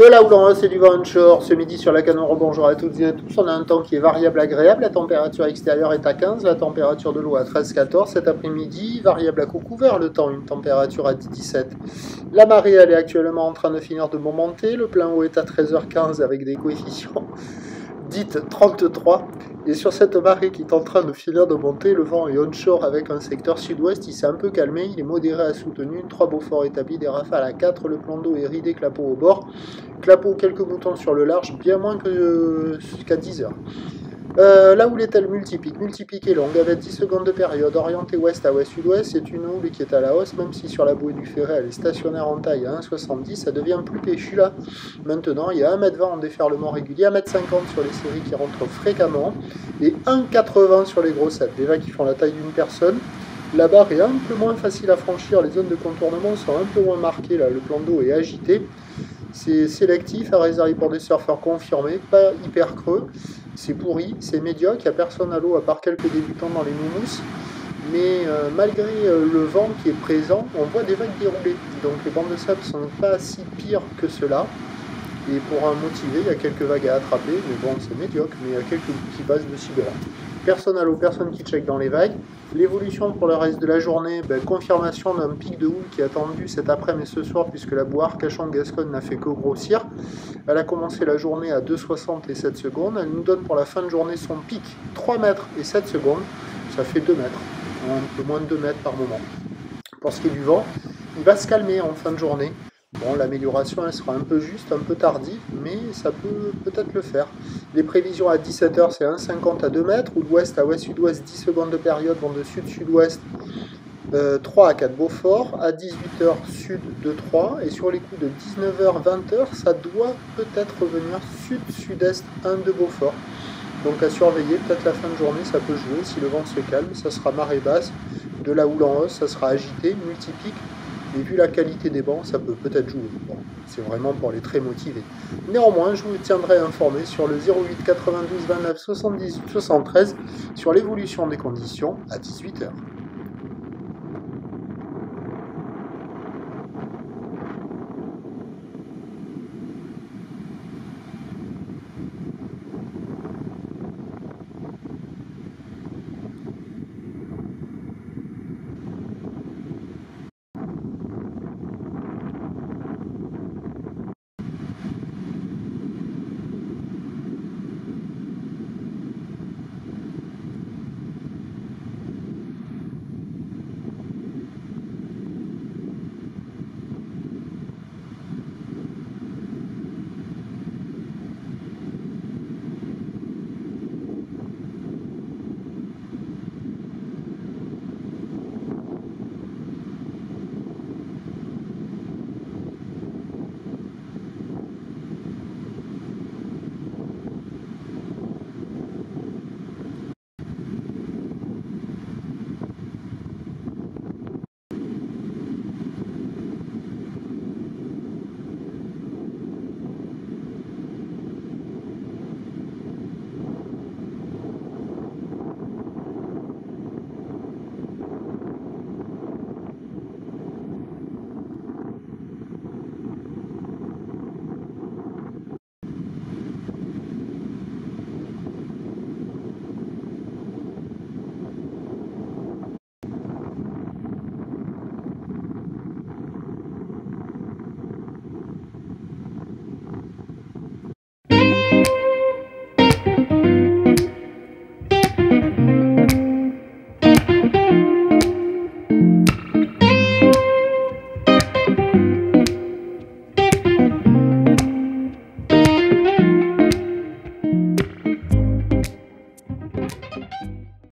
De la houle en hausse et du vent onshore, ce midi sur la Canon, bonjour à toutes et à tous. On a un temps qui est variable agréable, la température extérieure est à 15, la température de l'eau à 13-14. Cet après-midi, variable à couvert le temps, une température à 10-17. La marée, elle est actuellement en train de finir de monter, le plein eau est à 13h15 avec des coefficients dites 33. Et sur cette marée qui est en train de finir de monter, le vent est onshore avec un secteur sud-ouest, il s'est un peu calmé, il est modéré à soutenu, 3 Beaufort établis, des rafales à 4, le plan d'eau est ridé, clapot au bord, clapot quelques moutons sur le large, bien moins qu'à 10 heures. La houle est-elle multipique? Multipique est longue, avec 10 secondes de période, orientée ouest à ouest-sud-ouest, c'est une houle qui est à la hausse, même si sur la bouée du Ferret elle est stationnaire en taille à 1,70, ça devient plus péchu là. Maintenant, il y a 1,20 m en déferlement régulier, 1,50 m sur les séries qui rentrent fréquemment, et 1,80 m sur les grossettes, des vagues qui font la taille d'une personne. La barre est un peu moins facile à franchir, les zones de contournement sont un peu moins marquées, là, le plan d'eau est agité. C'est sélectif, à réserver pour des surfeurs confirmés, pas hyper creux. C'est pourri, c'est médiocre, il n'y a personne à l'eau à part quelques débutants dans les moumous. Mais malgré le vent qui est présent, on voit des vagues dérouler. Donc les bancs de sable ne sont pas si pires que cela. Et pour un motivé, il y a quelques vagues à attraper, mais bon, c'est médiocre, mais il y a quelques qui passent de ci de là. Personne à l'eau, personne qui check dans les vagues. L'évolution pour le reste de la journée, confirmation d'un pic de houle qui est attendu cet après-midi et ce soir, puisque la boire Arcachon-Gascogne n'a fait que grossir. Elle a commencé la journée à 2,60 et 7 secondes. Elle nous donne pour la fin de journée son pic 3 mètres et 7 secondes. Ça fait 2 mètres, un peu moins de 2 mètres par moment. Pour ce qui est du vent, il va se calmer en fin de journée. Bon, l'amélioration, elle sera un peu juste, un peu tardive, mais ça peut peut-être le faire. Les prévisions à 17h, c'est 1,50 à 2 mètres, ou d'ouest à ouest-sud-ouest, 10 secondes de période, vent de sud-sud-ouest, 3 à 4 Beaufort, à 18h, sud de 3, et sur les coups de 19h, 20h, ça doit peut-être revenir sud-sud-est 1 de Beaufort. Donc à surveiller, peut-être la fin de journée, ça peut jouer, si le vent se calme, ça sera marée basse, de la houle en hausse, ça sera agité, multipique. Et vu la qualité des bancs, ça peut peut-être jouer. Bon, c'est vraiment pour les très motivés. Néanmoins, je vous tiendrai informé sur le 08 92 29 78 73 sur l'évolution des conditions à 18h.